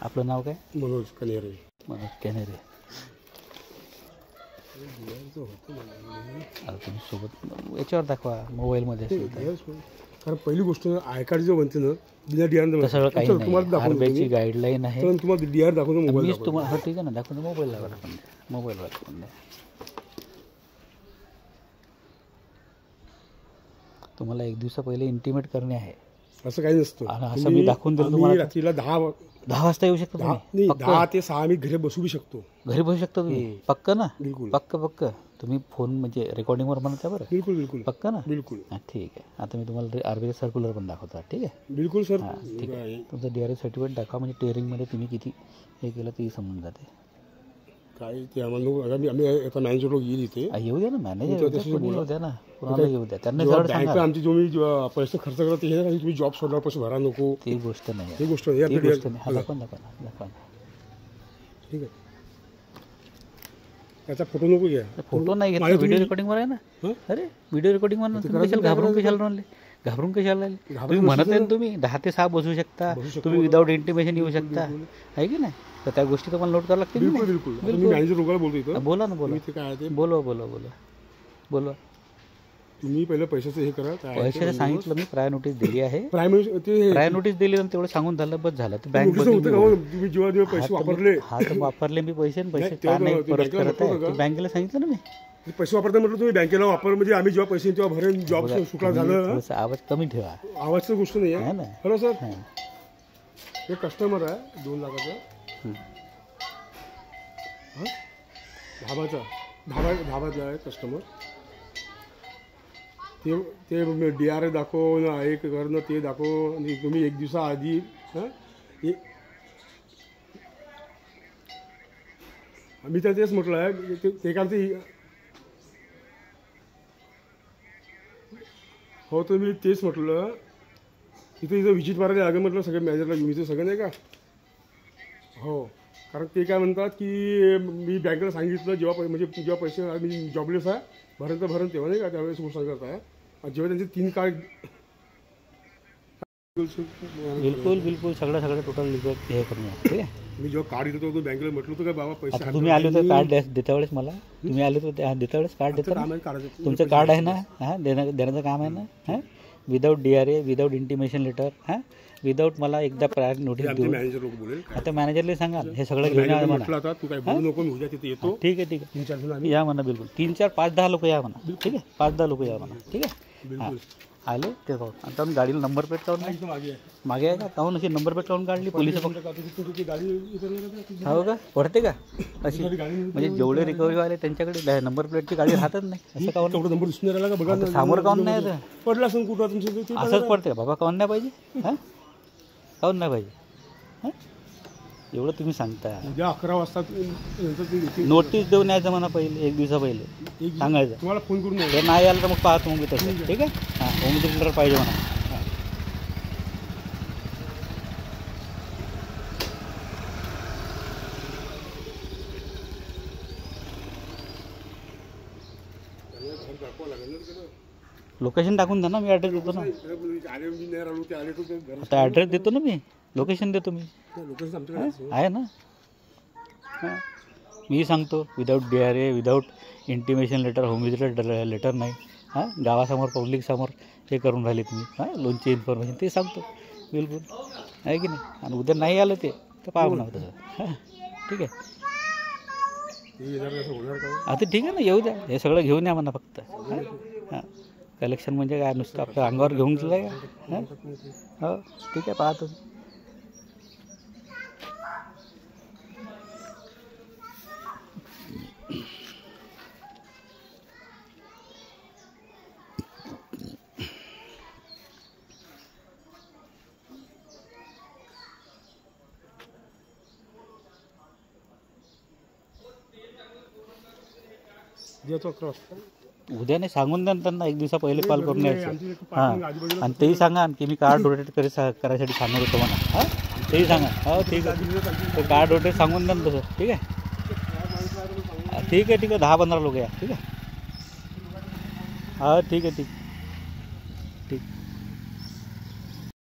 आपलं नाव काय? मनोज कनेरे. मनोज कनेरे. तुम्ही सोबत याच्यावर दाखवा मोबाईलमध्ये कारण पहिली गोष्ट आय कार्ड जे बनते ना बिना डीआर सगळं काही नाही. आरबीआयची गाईडलाईन आहे. तर तुम्हाला डीआर दाखवतो मोबाईल. मीच तुम्हाला हो ठीक आहे ना दाखवतो मोबाईलला दाखवून द्या. मोबाईलवर दाखवून द्या. तुम्हाला एक दिवसा पहिले इंटिमेट करणे आहे. असं काही नसतं. असं मी दाखवून दिलं तुम्हाला. रात्रीला 10 वाजता येऊ शकतो तुम्ही. 10 ते 6 मी घरी बसू शकतो. घरी बसू शकता तुम्ही. पक्क ना? बिलकुल पक्क तुम्ही फोन म्हणजे रेकॉर्डिंगवर म्हणता बरं. बिलकुल पक्क ना? बिलकुल. ठीक आहे. आता मी तुम्हाला आरबीआय सर्क्युलर पण दाखवतो. ठीक आहे. बिलकुल सर. ठीक आहे. तुमचं डीआरए सर्टिफिकेट दाखवा म्हणजे टेअरिंगमध्ये तुम्ही किती हे केलं तेही समजून जाते. काय ते आम्हाला आम्ही आता मॅनेजर लोक येईल इथे. येऊ द्या ना मॅनेजर येऊ द्या ना. कुणाला येऊ द्या. त्यांना बँक आमची जो मी पैसे खर्च करत हे तुम्ही जॉब सोडल्यावर पैसे भरा नको. ती गोष्ट नाही. ही गोष्ट दाखवा. ठीक आहे. त्याचा फोटो नको घ्या. फोटो नाही घेतला. व्हिडिओ रेकॉर्डिंगवर आहे ना. अरे व्हिडिओ रेकॉर्डिंगवर घाबरून कशाला राहिले. तुम्ही म्हणत आहे तुम्ही 10 ते 6 बसू शकता. तुम्ही विदाऊट इंटिमेशन येऊ शकता आहे की नाही. तर त्या गोष्टी तुम्हाला नोट करावं लागतील. बोला ना बोला. तुम्ही पहिलं पैशाचं हे करा. पैशाचं सांगितलं मी. प्राय नोटीस दिली आहे. प्राय नोटीस दिली आणि तेवढं सांगून झालं बस झालं. बँक तुम्ही जेव्हा पैसे वापरले वापरले मी पैसे का नाही परत करत आहे. बँकेला सांगितलं ना मी पैसे वापरता म्हटलं तुम्ही बँकेला वापर म्हणजे आम्ही जेव्हा पैसे तेव्हा भरेन जॉब सुटला झालं. आवाज कमी ठेवा. आवाजची गोष्ट नाही आहे. हॅलो सर हे कस्टमर आहे 2 लाखाचा धाबाचा आहे कस्टमर. ते डीआरए दाखव ना हे करणं ते दाखव. आणि तुम्ही एक दिवसा आधी मी तर तेच म्हटलं आहे ते कारण ते हो तर मी तेच म्हटलं इथं व्हिजिट मारायला लागेल म्हटलं सगळे मॅनेजरला घेऊन इथे सगळं नाही का. हो कारण ते काय म्हणतात की मी बँकेला सांगितलं जेव्हा पैसे मी जॉबलेस आहे भरण तेव्हा नाही का त्यावेळेस गोष्ट करत आहे. जेव्हा त्यांचे 3 कार्ड बिलकुल सगळं टोटल हे करून ठीक आहे. मी जेव्हा कार्ड देतो बँकेला म्हटलं होतं का बाबा पैसे तुम्ही आले होते कार्ड देता वेळेस मला. तुम्ही आले होते देता वेळेस कार्ड देता. तुमचं कार्ड आहे ना. देण्याचं काम आहे ना. Without DRA without intimation letter without मला एकदा प्रायर नोटीस देऊ. आता मॅनेजरला सांगा हे सगळं घेऊन या म्हणा. ठीक आहे या म्हणा. बिलकुल 3, 4, 5, 10 लोक या म्हणा. ठीक आहे 5, 10 लोक या म्हणा. ठीक आहे. आले ते पाहू. आता गाडीला नंबर प्लेट काढून मागे आहे का काहून अशी नंबर प्लेट काढून काढली पोलिस हो का पडते का अशी म्हणजे जेवढे रिकव्हरी वाले त्यांच्याकडे नंबर प्लेटची गाडी राहतच नाही. असं काहून नंबर दिसून राहिला का बघा. समोर काहून नाही पडला असं कुठं तुमचं असंच पडते बाबा. काहून नाही पाहिजे. काहून नाही पाहिजे. एवढं तुम्ही सांगता. उद्या 11 वाजता नोटीस देऊन यायचं म्हणा पहिले. एक दिवसा पहिले सांगायचं. तुम्हाला फोन करून जर नाही आलं तर मग पाहतो मग तसं. ठीक आहे. होम डिलिव्हरी पाहिजे म्हणा. लोकेशन टाकून द्या ना. मी ॲड्रेस देतो ना. आता ॲड्रेस देतो ना मी. लोकेशन देतो मी. आहे ना. मी सांगतो without DRA without intimation letter home visit letter नाही. गावासमोर पब्लिकसमोर हे करून राहिले तुम्ही. लोनची इन्फॉर्मेशन ते सांगतो. बिलकुल आहे की नाही. आणि उद्या नाही आलं ते तर पाहू ना तसं. ठीक आहे. आता ठीक आहे ना येऊ द्या. हे सगळं घेऊन या म्हणा फक्त. कलेक्शन म्हणजे काय नुसतं आपल्या अंगावर घेऊन गेलं का. हो ठीक आहे पाहतो. उद्या नाही सांगून द्या त्यांना. एक दिवसा पहिले कॉल करून यायचं. आणि तेही सांगा की मी कार्ड रोटेट करायसाठी सांगणार होतो म्हणा. तेही सांगा. हो ठीक आहे. कार्ड रोटेट सांगून द्या तसं. ठीक आहे. ठीक आहे 10-15 लोक या. ठीक आहे. ठीक आहे.